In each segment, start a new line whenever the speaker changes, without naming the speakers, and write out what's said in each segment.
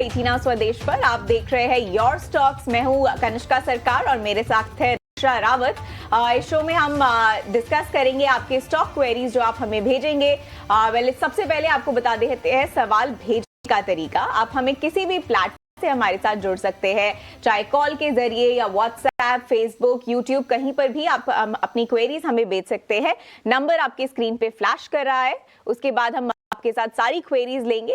इथीना स्वदेश पर आप देख रहे हैं योर स्टॉक्स। मैं हूं कनिष्का सरकार और मेरे साथ है दिशा रावत। इस शो में हम डिस्कस करेंगे आपके स्टॉक क्वेरीज जो आप हमें भेजेंगे। सबसे पहले आपको बता देते हैं सवाल भेजने का तरीका। आप हमें किसी भी प्लेटफॉर्म से हमारे साथ जुड़ सकते हैं, चाहे कॉल के जरिए या व्हाट्सएप, फेसबुक, यूट्यूब, कहीं पर भी आप अपनी क्वेरीज हमें भेज सकते हैं। नंबर आपके स्क्रीन पे फ्लैश कर रहा है, उसके बाद हम आपके साथ सारी क्वेरीज लेंगे।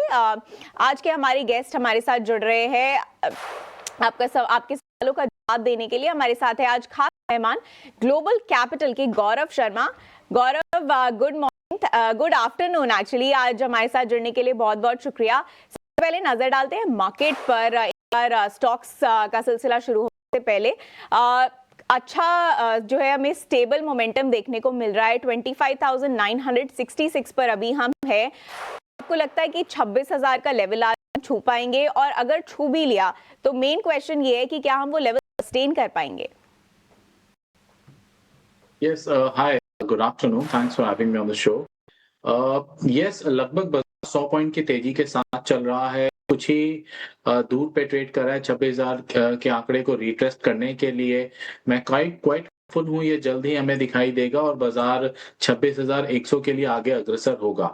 आज के हमारे गेस्ट हमारे साथ जुड़ रहे हैं आपके सवालों का जवाब देने के लिए। हमारे साथ है आज खास मेहमान ग्लोबल कैपिटल के Gaurav Sharma. Gaurav, good morning, good afternoon actually. आज हमारे साथ जुड़ने के लिए बहुत बहुत शुक्रिया। सबसे पहले नजर डालते हैं मार्केट पर। एक बार स्टॉक्स का सिलसिला शुरू होने से पहले अच्छा जो है हमें स्टेबल मोमेंटम देखने को मिल रहा है। 25,966 पर अभी हम है। आपको लगता है कि 26,000 का लेवल आज छू पाएंगे? और अगर छू भी लिया तो मेन क्वेश्चन ये है कि क्या हम वो लेवल सस्टेन कर पाएंगे?
Yes, hi, good afternoon. Thanks for having me on the show. Yes, लगभग 100 पॉइंट की तेजी के साथ चल रहा है। कुछ ही दूर पे ट्रेड कर रहा है 26,000 के आंकड़े को रिटेस्ट करने के लिए। मैं क्वाइट फुल हूँ, ये जल्द ही हमें दिखाई देगा और बाजार 26,100 के लिए आगे अग्रसर होगा।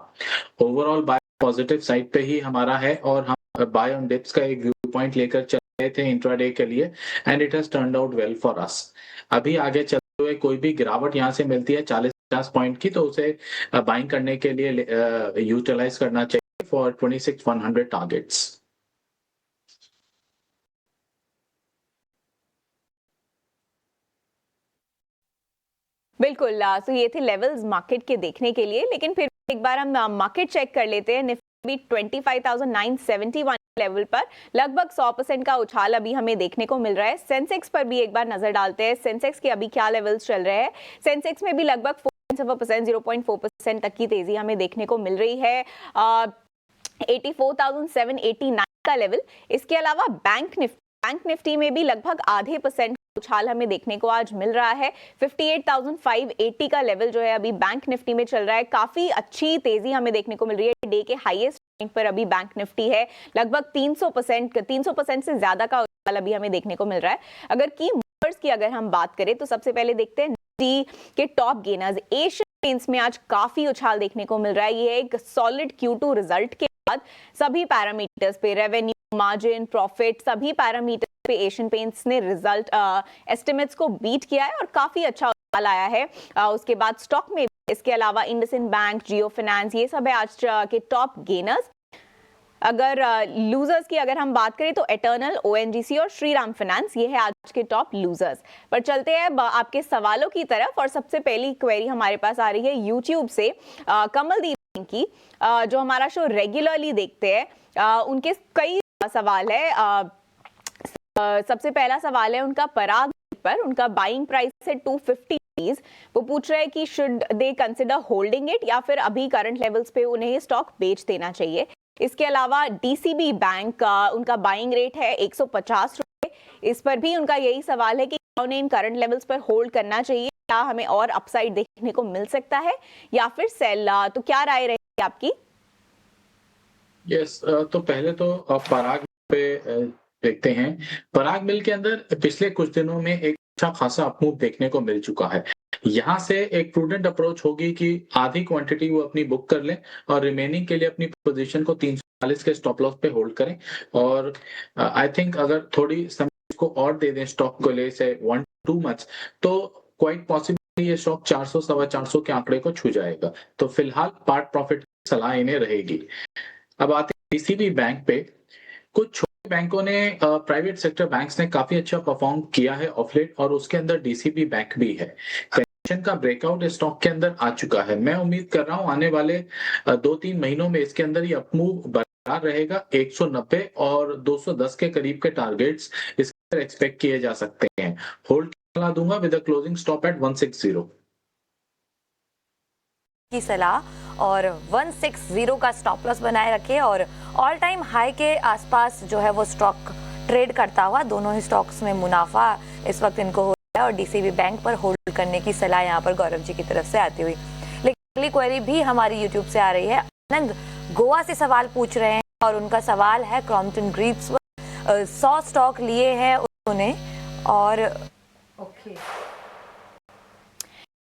ओवरऑल बाय पॉजिटिव साइड पे ही हमारा है और हम बाय ऑन डिप्स का एक व्यू पॉइंट लेकर चल रहे थे इंट्राडे के लिए and it has turned out well for us. अभी आगे चलते हुए कोई भी गिरावट यहाँ से मिलती है 40-50 पॉइंट की, तो उसे बाइंग करने के लिए यूटिलाइज करना चाहिए फॉर 26,100 टारगेट्स।
बिल्कुल। तो ये थे लेवल्स मार्केट के देखने के लिए, लेकिन फिर एक बार हम मार्केट चेक कर लेते हैं। निफ्टी 25,971 लेवल पर लगभग 100% का उछाल अभी हमें देखने को मिल रहा है। सेंसेक्स पर भी एक बार नजर डालते हैं, सेंसेक्स के अभी क्या लेवल्स चल रहे हैं। सेंसेक्स में भी लगभग 0.4% तक की तेजी हमें देखने को मिल रही है। 84,789 का लेवल। इसके अलावा बैंक निफ्टी में भी लगभग आधे % उछाल हमें देखने को आज मिल रहा है। 58,580 का लेवल जो है अभी बैंक निफ्टी में चल रहा है। काफी अच्छी तेजी हमें देखने को मिल रही है। डे के हाईएस्ट पॉइंट पर अभी बैंक निफ्टी है। लगभग 300% से ज्यादा का उछाल अभी हमें देखने को मिल रहा है। अगर की मूवर्स की अगर हम बात करें तो सबसे पहले देखते हैं निफ्टी के टॉप गेनर्स। एशियन पेंट्स में आज काफी उछाल देखने को मिल रहा है। ये एक सॉलिड Q2 रिजल्ट के बाद सभी पैरामीटर्स पे, रेवेन्यू, मार्जिन, प्रॉफिट, सभी पैरामीटर्स पे एशियन पेंट्स ने रिजल्ट एस्टिमेट्स को बीट किया है और काफी अच्छा उछाल आया है। उसके बाद स्टॉक में इसके अलावा इंडसइंड बैंक, जियो फाइनेंस, ये सब है आज के टॉप गेनर्स। अगर लूजर्स की अगर हम बात करें तो एटर्नल, ONGC और श्रीराम फाइनेंस, ये है आज के टॉप लूजर्स। पर चलते हैं आपके सवालों की तरफ और सबसे पहली क्वेरी हमारे पास आ रही है यूट्यूब से कमलदीप सिंह की, जो हमारा शो रेगुलरली देखते हैं। उनके कई सवाल है। सबसे पहला सवाल है उनका पराग पर। उनका बाइंग प्राइस है 250। वो पूछ रहे हैं कि should they consider holding it या फिर अभी करंट लेवल्स पे उन्हें ये स्टॉक बेच देना चाहिए। इसके अलावा DCB बैंक, उनका बाइंग रेट है 150 रुपए। इस पर भी उनका यही सवाल है कि उन्हें इन करंट लेवल्स पर होल्ड करना चाहिए, क्या हमें और अपसाइड देखने को मिल सकता है या फिर सेल। तो क्या राय रहेगी आपकी?
यस, तो पहले तो पराग पे देखते हैं। पराग मिल के अंदर पिछले कुछ दिनों में एक अच्छा खासा अपमूव देखने को मिल चुका है। यहाँ से एक प्रूडेंट अप्रोच होगी कि आधी क्वांटिटी वो अपनी बुक कर लें और रिमेनिंग के लिए अपनी पोजीशन को 340 के स्टॉप लॉस पे होल्ड करें। और आई थिंक अगर थोड़ी समय को और दे दें स्टॉक को ले से 1-2 मंथ्स, तो क्वाइट पॉसिबल ये स्टॉक 400 सवा 400 के आंकड़े को छू जाएगा। तो फिलहाल पार्ट प्रॉफिट सलाह इन्हें रहेगी। अब आते हैं DCB बैंक पे। कुछ छोटे बैंकों ने, प्राइवेट सेक्टर बैंक्स ने काफी अच्छा परफॉर्म किया है ऑफ लेट और उसके अंदर DCB बैंक भी है। करेक्शन का ब्रेकआउट इस स्टॉक के अंदर आ चुका है। मैं उम्मीद कर रहा हूं आने वाले 2-3 महीनों में इसके अंदर ये अपमूव बरकरार रहेगा। 190 और 210 के करीब के टारगेट्स इसके अंदर एक्सपेक्ट किए जा सकते हैं। होल्ड सलाह दूंगा with a closing stop at 160
की सलाह, और 160 का स्टॉप लॉस बनाए रखे और ऑल टाइम हाई के आसपास जो है वो स्टॉक ट्रेड करता हुआ। दोनों ही स्टॉक्स में मुनाफा इस वक्त इनको हो रहा है और DCB बैंक पर होल्ड करने की सलाह यहाँ पर गौरव जी की तरफ से आती हुई। लेकिन अगली क्वेरी भी हमारी यूट्यूब से आ रही है। आनंद गोवा से सवाल पूछ रहे हैं और उनका सवाल है क्रॉम्पटन ग्रीव्स 100 स्टॉक लिए हैं उन्होंने और ओके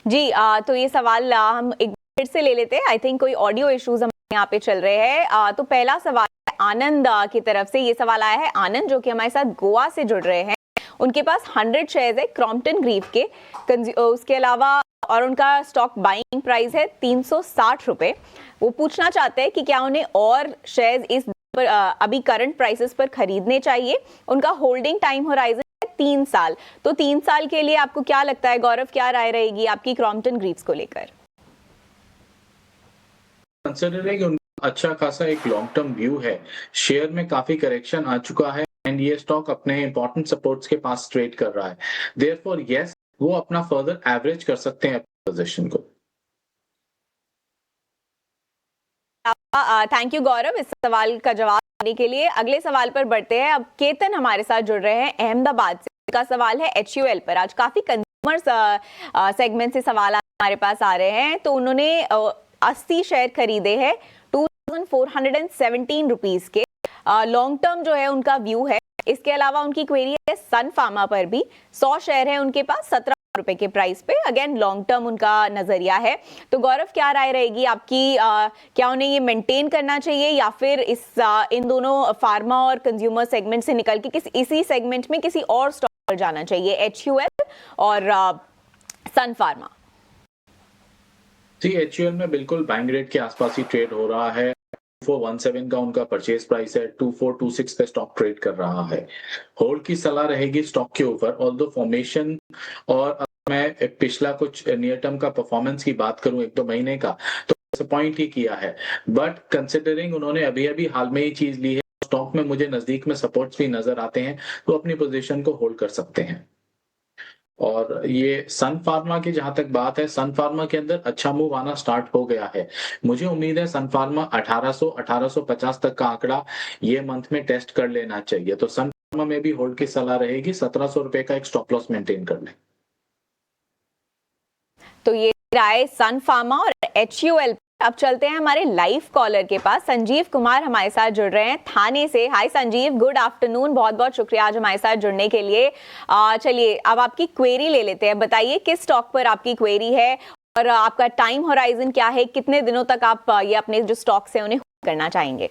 जी तो ये सवाल हम एक फिर से ले लेते हैं। आई थिंक कोई ऑडियो इश्यूज हमारे यहाँ पे चल रहे हैं। तो पहला सवाल है आनंद की तरफ से। ये सवाल आया है आनंद जो कि हमारे साथ गोवा से जुड़ रहे हैं। उनके पास 100 शेयर्स है क्रॉम्पटन ग्रीव के, उसके अलावा और उनका स्टॉक बाइंग प्राइस है 360 रुपए। वो पूछना चाहते हैं कि क्या उन्हें और शेयर्स इस पर अभी करंट प्राइसेस पर खरीदने चाहिए। उनका होल्डिंग टाइम होराइजन है 3 साल। तो 3 साल के लिए आपको क्या लगता है गौरव, क्या राय रहेगी आपकी क्रॉम्पटन ग्रीव्स को लेकर?
कंसिडरिंग उनका अच्छा खासा एक लॉन्ग टर्म व्यू है, शेयर में काफी करेक्शन आ चुका है एंड ये स्टॉक अपने इंपॉर्टेंट सपोर्ट्स के पास ट्रेड कर रहा है। देयरफॉर यस, वो अपना फर्दर एवरेज कर सकते हैं अपनी पोजीशन को।
थैंक यू गौरव इस सवाल का जवाब देने के लिए। अगले सवाल पर बढ़ते हैं। अब केतन हमारे साथ जुड़ रहे हैं अहमदाबाद से। का सवाल है HUL पर। आज काफी कंज्यूमर सेगमेंट से सवाल हमारे पास आ रहे हैं। तो उन्होंने 80 शेयर खरीदे हैं 2417 रुपीज के। लॉन्ग टर्म जो है उनका व्यू है। इसके अलावा उनकी क्वेरी है सन फार्मा पर भी। 100 शेयर है उनके पास 17 रुपए के प्राइस पे। अगेन लॉन्ग टर्म उनका नजरिया है। तो गौरव क्या राय रहेगी आपकी, क्या उन्हें ये मेंटेन करना चाहिए या फिर इन दोनों फार्मा और कंज्यूमर सेगमेंट से निकल के इसी सेगमेंट में किसी और स्टॉक पर जाना चाहिए, HUL और सन फार्मा?
जी, HUL में बिल्कुल बैंक रेट के आसपास ही ट्रेड हो रहा है। 2417 का उनका परचेज प्राइस है, 2426 पे स्टॉक ट्रेड कर रहा है। होल्ड की सलाह रहेगी स्टॉक के ऊपर। ऑल्दो फॉर्मेशन और मैं पिछला कुछ नियर टर्म का परफॉर्मेंस की बात करूं 1-2 महीने का, तो डिसअपॉइंट ही किया है। बट कंसिडरिंग उन्होंने अभी अभी हाल में ही चीज ली है, स्टॉक में मुझे नजदीक में सपोर्ट्स भी नजर आते हैं, तो अपनी पोजीशन को होल्ड कर सकते हैं। और ये सन फार्मा की जहां तक बात है, सन फार्मा के अंदर अच्छा मूव आना स्टार्ट हो गया है। मुझे उम्मीद है सन फार्मा 1800-1850 तक का आंकड़ा ये मंथ में टेस्ट कर लेना चाहिए। तो सन फार्मा में भी होल्ड की सलाह रहेगी, 1700 रुपए का एक स्टॉप लॉस मेंटेन कर लें।
तो ये राय सन फार्मा और HUL। अब चलते हैं हमारे लाइव कॉलर के पास। संजीव कुमार हमारे साथ जुड़ रहे हैं थाने से। हाय संजीव, गुड आफ्टरनून। बहुत बहुत शुक्रिया आज हमारे साथ जुड़ने के लिए। चलिए अब आपकी क्वेरी ले लेते हैं। बताइए किस स्टॉक पर आपकी क्वेरी है और आपका टाइम होराइजन क्या है, कितने दिनों तक आप ये अपने जो स्टॉक्स हैं उन्हें होल्ड करना चाहेंगे?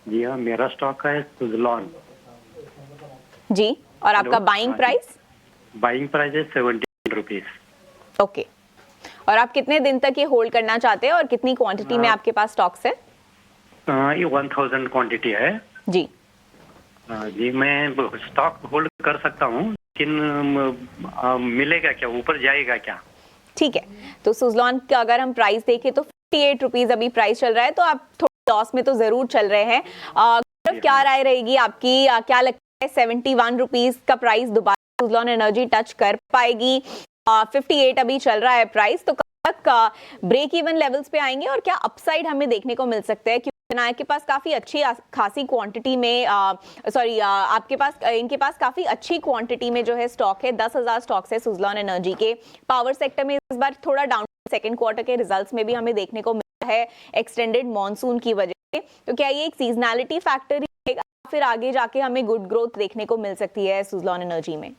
जी हाँ, मेरा स्टॉक है सुजलॉन।
जी, और आपका बाइंग प्राइस?
बाइंग प्राइस है 70 रुपीज।
ओके, और आप कितने दिन तक ये होल्ड करना चाहते हैं और कितनी क्वांटिटी में आपके पास स्टॉक्स है?
ये 1000 क्वांटिटी है
जी।
जी, मैं स्टॉक होल्ड कर सकता हूँ, लेकिन मिलेगा क्या, ऊपर जाएगा क्या?
ठीक है, तो सुजलॉन का अगर हम प्राइस देखें तो 58 रुपीज अभी प्राइस चल रहा है, तो आप थोड़ा लॉस में तो जरूर चल रहे हैं। क्या राय रहेगी आपकी, क्या लगता है 71 रुपीज का प्राइस दोबारा सुजलॉन एनर्जी टच कर पाएगी? 58 अभी चल रहा है प्राइस, तो कब तक ब्रेक इवन लेवल्स पे आएंगे और क्या अपसाइड हमें देखने को मिल सकता है? क्योंकि आपके पास काफी अच्छी खासी क्वांटिटी में आपके पास इनके पास काफी अच्छी क्वांटिटी में जो है स्टॉक है। 10,000 स्टॉक्स है सुजलॉन एनर्जी के। पावर सेक्टर में इस बार थोड़ा डाउन सेकंड क्वार्टर के रिजल्ट्स में भी हमें देखने को मिला है एक्सटेंडेड मॉनसून की वजह से। तो क्या ये एक सीजनैलिटी फैक्टर ही रहेगा, फिर आगे जाके हमें गुड ग्रोथ देखने को मिल सकती है सुजलॉन एनर्जी में?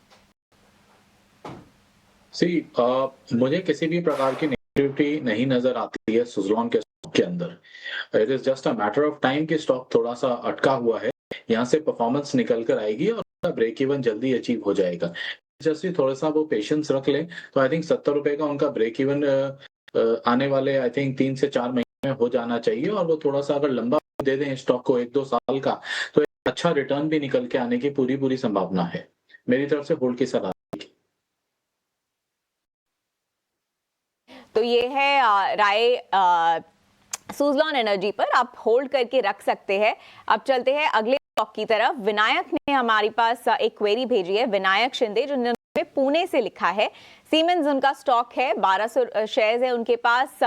मुझे किसी भी प्रकार की नेगेटिविटी नहीं नजर आती है सुजलॉन के स्टॉक के अंदर। It is just a matter of time कि स्टॉक थोड़ा सा अटका हुआ है, यहाँ से परफॉर्मेंस निकल कर आएगी और ब्रेक इवन जल्दी अचीव हो जाएगा। जैसे थोड़ा सा वो पेशेंस रख लें तो आई थिंक 70 रुपए का उनका ब्रेक इवन आने वाले आई थिंक 3 से 4 महीने में हो जाना चाहिए। और वो थोड़ा सा अगर लंबा दे दें स्टॉक को 1-2 साल का, तो एक अच्छा रिटर्न भी निकल के आने की पूरी संभावना है। मेरी तरफ से होल्ड की सलाह।
तो ये है राय सुजलॉन एनर्जी पर, आप होल्ड करके रख सकते हैं। अब चलते हैं अगले स्टॉक की तरफ। विनायक ने हमारे पास एक क्वेरी भेजी है, विनायक शिंदे, जिन्होंने पुणे से लिखा है। सीमेंस उनका स्टॉक है, 1200 शेयर्स है उनके पास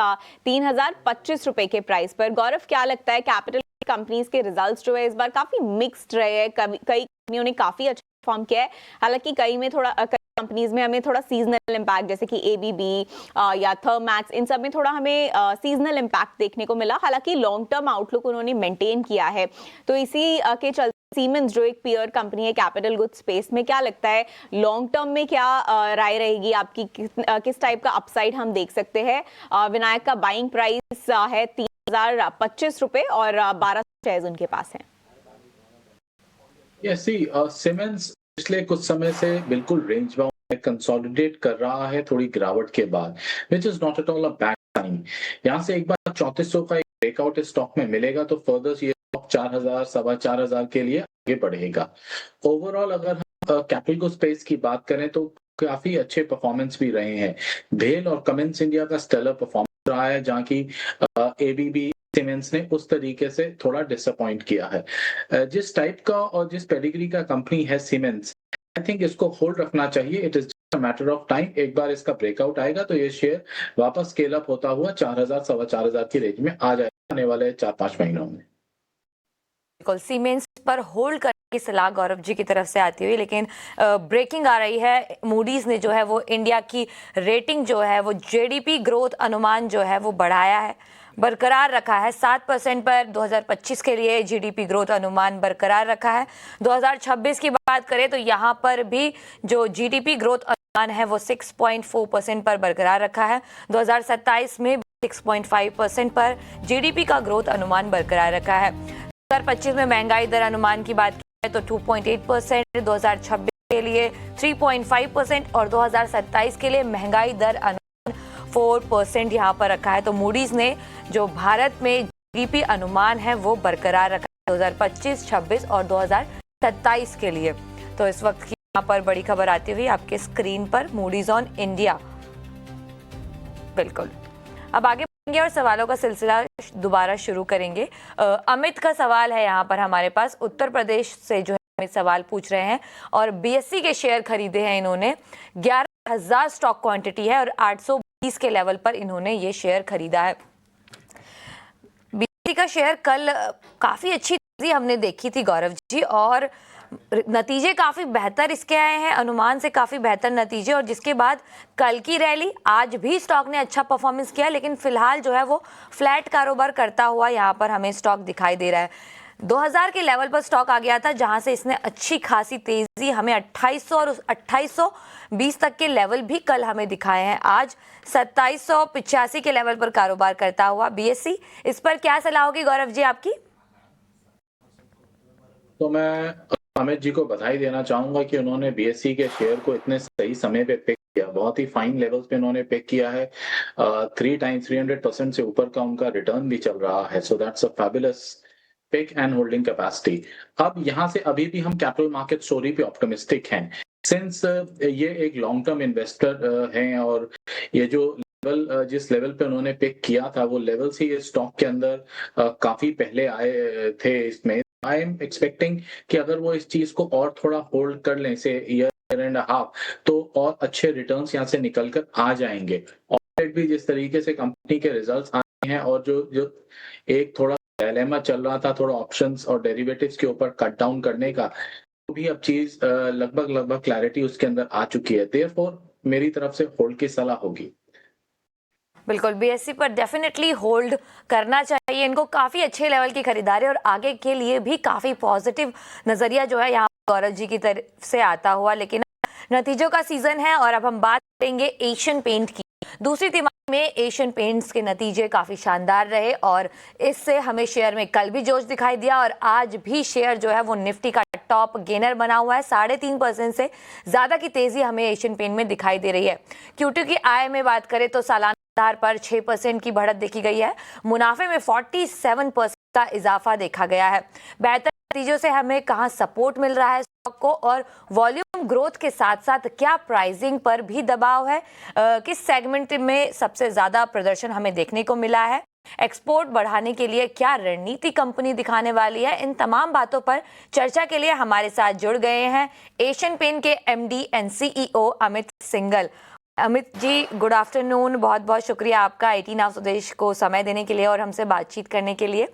3025 रुपए के प्राइस पर। गौरव क्या लगता है, कैपिटल कंपनीज के रिजल्ट्स जो है इस बार काफी मिक्स्ड रहे हैं। कई कंपनियों ने काफी अच्छा परफॉर्म किया है, हालांकि कई में कंपनीज में हमें थोड़ा सीजनल इम्पैक्ट, जैसे कि एबीबी या थर्मैक्स, इन सब में थोड़ा हमें सीजनल इम्पैक्ट देखने को मिला। हालांकि लॉन्ग टर्म आउटलुक उन्होंने मेंटेन किया है। तो इसी के चलते सीमेंस जो एक पीयर कंपनी है कैपिटल गुड्स स्पेस में, क्या लगता है लॉन्ग टर्म में क्या राय रहेगी आपकी, किस टाइप का अपसाइड हम देख सकते हैं? विनायक का बाइंग प्राइस है 3025 रुपए और 12 शेयर्स उनके पास हैं।
सीमेंस पिछले कुछ समय से बिल्कुल रेंज बाउंड कंसोलिडेट कर रहा है थोड़ी गिरावट के बाद, which is not at all a bad sign. यहाँ से एक बार 3400 का एक ब्रेकआउट स्टॉक में मिलेगा तो फर्दर ये स्टॉक 4000 4500 के लिए आगे बढ़ेगा। ओवरऑल अगर हम कैपिटल गुड्स स्पेस की बात करें तो काफी अच्छे परफॉर्मेंस भी रहे हैं। भेल और कमिंस इंडिया का स्टेलर परफॉर्मेंस रहा है, जहाँ की एबीबी सीमेंस ने उस तरीके से थोड़ा डिसअपॉइंट किया है। जिस टाइप का और जिस पेडिग्री का कंपनी है सीमेंस, आई थिंक इसको होल्ड रखना चाहिए। It is just a matter of time. एक बार इसका ब्रेकआउट आएगा तो ये शेयर वापस स्केल अप होता हुआ 4000 4500 की रेंज में आ जाएगा आने वाले 4-5 महीनों में।
बिल्कुल, सीमेंस पर होल्ड करने की सलाह गौरव जी की तरफ से आती हुई, लेकिन ब्रेकिंग आ रही है। मूडीज ने जो है वो इंडिया की रेटिंग जो है वो जीडीपी ग्रोथ अनुमान जो है वो बढ़ाया है, बरकरार रखा है 7% पर 2025 के लिए जीडीपी ग्रोथ अनुमान बरकरार रखा है। 2026 की बात करें तो यहाँ पर भी जो जीडीपी ग्रोथ अनुमान है वो 6.4% पर बरकरार रखा है। 2027 में 6.5% पर जीडीपी का ग्रोथ अनुमान बरकरार रखा है। 2025 में महंगाई दर अनुमान की बात की तो 2.8%, 2026 के लिए 3.5% और 2027 के लिए महंगाई दर अनुमान 4% यहाँ पर रखा है। तो मूडीज ने जो भारत में जीडीपी अनुमान है वो बरकरार रखा है 2025, 26 और 2027 के लिए। तो इस वक्त की यहाँ पर बड़ी खबर आती हुई आपके स्क्रीन पर, मूडीज ऑन इंडिया। बिल्कुल, अब आगे बढ़ेंगे और सवालों का सिलसिला दोबारा शुरू करेंगे। अमित का सवाल है यहाँ पर हमारे पास, उत्तर प्रदेश से जो है अमित सवाल पूछ रहे हैं और बीएससी के शेयर खरीदे हैं इन्होंने। 11,000 स्टॉक क्वांटिटी है और 820 के लेवल पर इन्होंने ये शेयर खरीदा है। बीएससी का शेयर कल काफी अच्छी तेजी हमने देखी थी गौरव जी, और नतीजे काफी बेहतर इसके आए हैं, अनुमान से काफी बेहतर नतीजे, और जिसके बाद कल की रैली, आज भी स्टॉक ने अच्छा परफॉर्मेंस किया, लेकिन फिलहाल जो है वो फ्लैट कारोबार करता हुआ यहाँ पर हमें स्टॉक दिखाई दे रहा है। 2000 के लेवल पर स्टॉक आ गया था, जहां से इसने अच्छी खासी तेजी हमें 2800 और 2820 तक के लेवल भी कल हमें दिखाए हैं। आज 2785 के लेवल पर कारोबार करता हुआ बीएससी, इस पर क्या सलाह होगी गौरव जी आपकी?
तो मैं अमित जी को बधाई देना चाहूंगा कि उन्होंने बीएससी के शेयर को इतने सही समय पे पिक किया, बहुत ही फाइन लेवल्स पे उन्होंने पिक किया है। 300% से ऊपर का उनका रिटर्न भी चल रहा है। So that's a fabulous pick and holding capacity. अब यहाँ से अभी भी हम कैपिटल मार्केट स्टोरी पे ऑप्टिमिस्टिक हैं, सिंस ये एक लॉन्ग टर्म इन्वेस्टर हैं और ये जो लेवल जिस लेवल पे उन्होंने पिक किया था वो लेवल से ये स्टॉक के अंदर काफी पहले आए थे। इसमें आई एम एक्सपेक्टिंग कि अगर वो इस चीज को और थोड़ा होल्ड कर लें, से ईयर एंड हाफ, तो और अच्छे रिटर्न्स यहाँ से निकल कर आ जाएंगे। और भी जिस तरीके से कंपनी के रिजल्ट्स आए हैं और जो एक थोड़ा डायलेमा चल रहा था थोड़ा ऑप्शंस और डेरिवेटिव्स के ऊपर कट डाउन करने का, तो भी अब चीज लगभग क्लैरिटी उसके अंदर आ चुकी है। देयरफॉर मेरी तरफ से होल्ड की सलाह होगी।
बिल्कुल, बीएससी पर डेफिनेटली होल्ड करना चाहिए। इनको काफी अच्छे लेवल की खरीदारी और आगे के लिए भी काफी पॉजिटिव नजरिया जो है यहाँ गौरव जी की तरफ से आता हुआ। लेकिन नतीजों का सीजन है और अब हम बात करेंगे एशियन पेंट की। दूसरी तिमाही में एशियन पेंट्स के नतीजे काफी शानदार रहे और इससे हमें शेयर में कल भी जोश दिखाई दिया और आज भी शेयर जो है वो निफ्टी का टॉप गेनर बना हुआ है। 3.5% से ज्यादा की तेजी हमें एशियन पेंट में दिखाई दे रही है। क्यूटी की आय में बात करें तो सालाना आधार पर 6% की बढ़त देखी गई है। मुनाफे में 47% का इजाफा देखा गया है। बेहतर नतीजों से हमें कहां सपोर्ट मिल रहा है स्टॉक को और वॉल्यूम ग्रोथ के साथ साथ क्या प्राइसिंग पर भी दबाव है, किस सेगमेंट में सबसे ज्यादा प्रदर्शन हमें देखने को मिला है, एक्सपोर्ट बढ़ाने के लिए क्या रणनीति कंपनी दिखाने वाली है, इन तमाम बातों पर चर्चा के लिए हमारे साथ जुड़ गए हैं एशियन पेंट के MD and CEO Amit Singhal. Amit ji, good afternoon. बहुत बहुत शुक्रिया आपका 18 आवर स्वदेश को समय देने के लिए और हमसे बातचीत करने के लिए।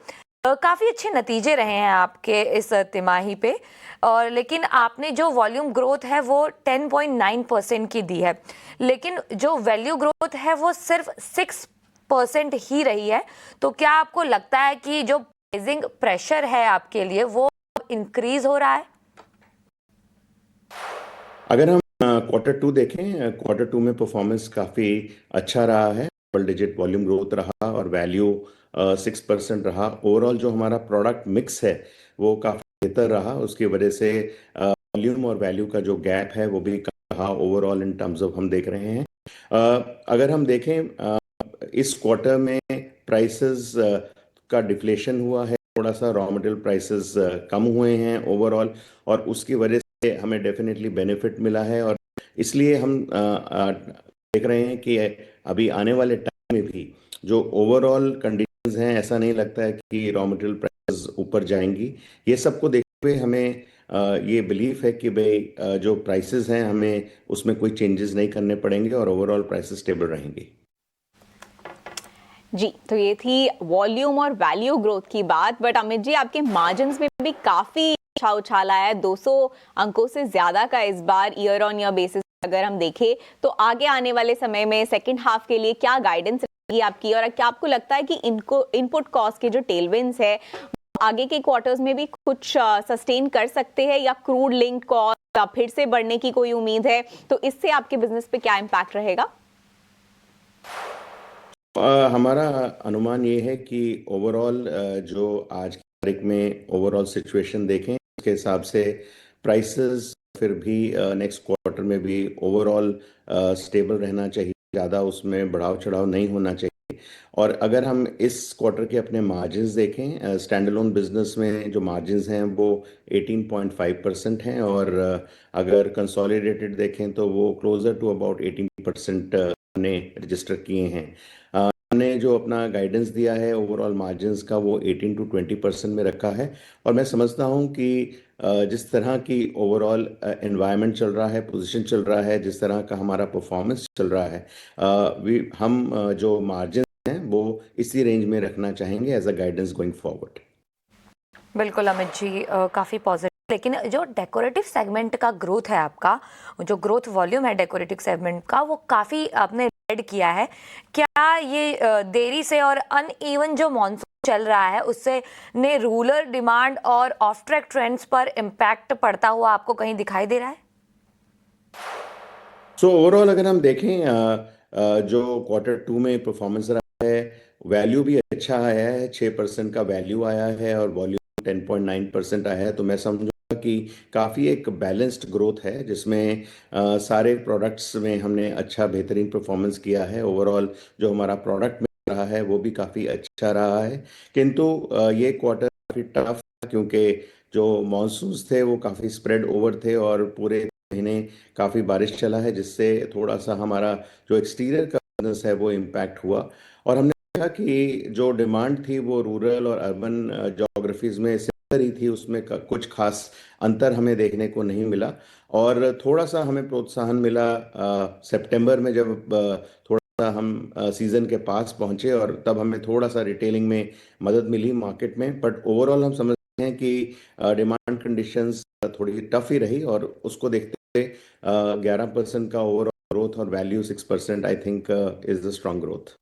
काफ़ी अच्छे नतीजे रहे हैं आपके इस तिमाही पे, और लेकिन आपने जो वॉल्यूम ग्रोथ है वो 10.9% की दी है, लेकिन जो वैल्यू ग्रोथ है वो सिर्फ 6% ही रही है। तो क्या आपको लगता है कि जो प्राइसिंग प्रेशर है आपके लिए वो इंक्रीज हो रहा है?
अगर हम Q2 देखें, Q2 में परफॉर्मेंस काफ़ी अच्छा रहा है। डबल डिजिट वॉल्यूम ग्रोथ रहा और वैल्यू 6% रहा। ओवरऑल जो हमारा प्रोडक्ट मिक्स है वो काफ़ी बेहतर रहा, उसकी वजह से वॉल्यूम और वैल्यू का जो गैप है वो भी कम रहा ओवरऑल इन टर्म्स ऑफ हम देख रहे हैं। अगर हम देखें इस क्वार्टर में प्राइसेस का डिफ्लेशन हुआ है, थोड़ा सा रॉ मटेरियल प्राइसेस कम हुए हैं ओवरऑल, और उसकी वजह से हमें डेफिनेटली बेनिफिट मिला है। और इसलिए हम देख रहे हैं कि अभी आने वाले टाइम में भी जो ओवरऑल कंडीशंस हैं, ऐसा नहीं लगता है कि रॉ मटेरियल प्राइसेस ऊपर जाएंगी। ये सबको देखते हुए हमें ये बिलीफ है कि भाई जो प्राइसेस हैं हमें उसमें कोई चेंजेस नहीं करने पड़ेंगे और ओवरऑल प्राइसेस स्टेबल रहेंगी।
जी, तो ये थी वॉल्यूम और वैल्यू ग्रोथ की बात। बट अमित जी, आपके मार्जिन्स में भी काफी अच्छा उछाल आया है, 200 अंकों से ज्यादा का इस बार ईयर ऑन ईयर बेसिस अगर हम देखें। तो आगे आने वाले समय में सेकंड हाफ के लिए क्या गाइडेंस रहेगी आपकी, और क्या आपको लगता है कि इनको इनपुट कॉस्ट के जो टेलविंड्स है आगे के क्वार्टर्स में भी कुछ सस्टेन कर सकते हैं, या क्रूड लिंक कॉस्ट फिर से बढ़ने की कोई उम्मीद है? तो इससे आपके बिजनेस पे क्या इम्पैक्ट रहेगा?
हमारा अनुमान ये है कि ओवरऑल जो आज की तारीख में ओवरऑल सिचुएशन देखें उसके हिसाब से प्राइसेस फिर भी नेक्स्ट क्वार्टर में भी ओवरऑल स्टेबल रहना चाहिए, ज़्यादा उसमें बढ़ाव चढ़ाव नहीं होना चाहिए। और अगर हम इस क्वार्टर के अपने मार्जिन्स देखें, स्टैंड अलोन बिजनेस में जो मार्जिन्स हैं वो 18.5% हैं, और अगर कंसोलिडेटेड देखें तो वो क्लोजर टू अबाउट 18% हमने रजिस्टर किए हैं। हमने जो अपना गाइडेंस दिया है ओवरऑल मार्जिन्स का वो 18 to 20% में रखा है। और मैं समझता हूँ कि जिस तरह की ओवरऑल एनवायरनमेंट चल रहा है, पोजीशन चल रहा है, जिस तरह का हमारा परफॉर्मेंस चल रहा है, हम जो मार्जिन हैं वो इसी रेंज में रखना चाहेंगे as a guidance going forward.
बिल्कुल अमित जी, काफ़ी पॉजिटिव। लेकिन जो डेकोरेटिव सेगमेंट का ग्रोथ है आपका, जो ग्रोथ वॉल्यूम है डेकोरेटिव सेगमेंट का, वो काफ़ी आपने ऐड किया है। क्या ये देरी से और अनइवन जो मॉनसून चल रहा है उससे ने रूरल डिमांड और ऑफ ट्रैक ट्रेंड्स पर इम्पैक्ट पड़ता हुआ आपको कहीं दिखाई दे रहा है?
सो ओवरऑल अगर हम देखें जो Q2 में परफॉर्मेंस रहा है, वैल्यू भी अच्छा आया है, 6% का वैल्यू आया है और वॉल्यूम 10.9% आया है। तो मैं समझूंगा कि काफ़ी एक बैलेंस्ड ग्रोथ है जिसमें सारे प्रोडक्ट्स में हमने अच्छा बेहतरीन परफॉर्मेंस किया है। ओवरऑल जो हमारा प्रोडक्ट में रहा है वो भी काफ़ी अच्छा रहा है। किंतु ये क्वार्टर काफ़ी टफ था क्योंकि जो मानसून्स थे वो काफ़ी स्प्रेड ओवर थे और पूरे महीने काफ़ी बारिश चला है, जिससे थोड़ा सा हमारा जो एक्सटीरियर का बिजनेस है वो इम्पैक्ट हुआ। और हमने देखा कि जो डिमांड थी वो रूरल और अर्बन जोग्राफीज में सिमिलर ही थी, उसमें कुछ खास अंतर हमें देखने को नहीं मिला। और थोड़ा सा हमें प्रोत्साहन मिला सितंबर में, जब थोड़ा सा हम सीजन के पास पहुंचे और तब हमें थोड़ा सा रिटेलिंग में मदद मिली मार्केट में। बट ओवरऑल हम समझते हैं कि डिमांड कंडीशंस थोड़ी टफ ही रही, और उसको देखते 11% का ओवरऑल ग्रोथ और value 6% I think is the strong growth.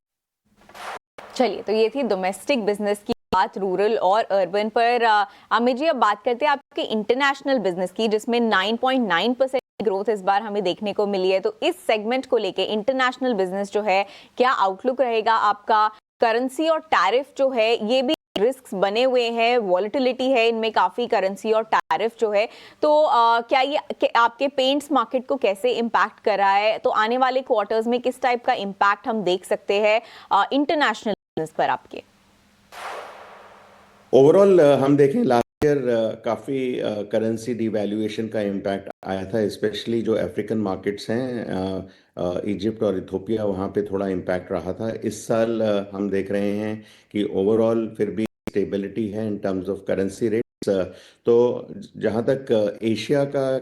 चलिए, तो ये थी डोमेस्टिक बिजनेस की बात रूरल और अर्बन पर। अमित जी, अब बात करते हैं आपके इंटरनेशनल बिजनेस की, जिसमें 9.9% ग्रोथ इस बार हमें देखने को मिली है। तो इस सेगमेंट को लेके इंटरनेशनल बिजनेस जो है, क्या आउटलुक रहेगा आपका? करेंसी और टैरिफ जो है ये भी रिस्क्स बने हुए हैं, वॉलेटिलिटी है इनमें काफी, करेंसी और टैरिफ जो है। तो क्या ये आपके पेंट्स मार्केट को कैसे इम्पैक्ट कर रहा है? तो आने वाले क्वार्टर्स में किस टाइप का इम्पैक्ट हम देख सकते हैं इंटरनेशनल बिजनेस पर आपके?
ओवरऑल हम देखें लास्ट ईयर काफ़ी करेंसी डिवैल्यूएशन का इम्पैक्ट आया था, स्पेशली जो अफ्रीकन मार्केट्स हैं, इजिप्ट और इथोपिया, वहाँ पे थोड़ा इम्पैक्ट रहा था। इस साल हम देख रहे हैं कि ओवरऑल फिर भी स्टेबिलिटी है in terms of currency rates. तो जहाँ तक एशिया का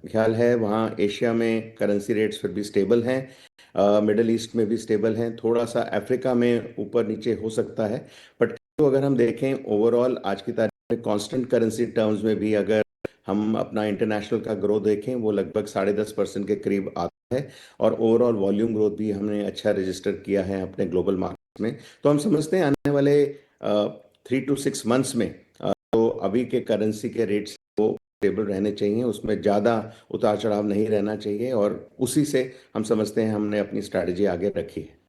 ख्याल है, वहाँ एशिया में करेंसी रेट्स फिर भी स्टेबल हैं, मिडल ईस्ट में भी स्टेबल हैं, थोड़ा सा अफ्रीका में ऊपर नीचे हो सकता है, बट तो अगर हम देखें ओवरऑल आज की तारीख में कांस्टेंट करेंसी टर्म्स में भी अगर हम अपना इंटरनेशनल का ग्रोथ देखें वो लगभग 10.5% के करीब आता है और ओवरऑल वॉल्यूम ग्रोथ भी हमने अच्छा रजिस्टर किया है अपने ग्लोबल मार्केट में। तो हम समझते हैं आने वाले 3 to 6 मंथ्स में तो अभी के करेंसी के रेट्स वो स्टेबल रहने चाहिए, उसमें ज़्यादा उतार चढ़ाव नहीं रहना चाहिए और उसी से हम समझते हैं हमने अपनी स्ट्रैटेजी आगे रखी है।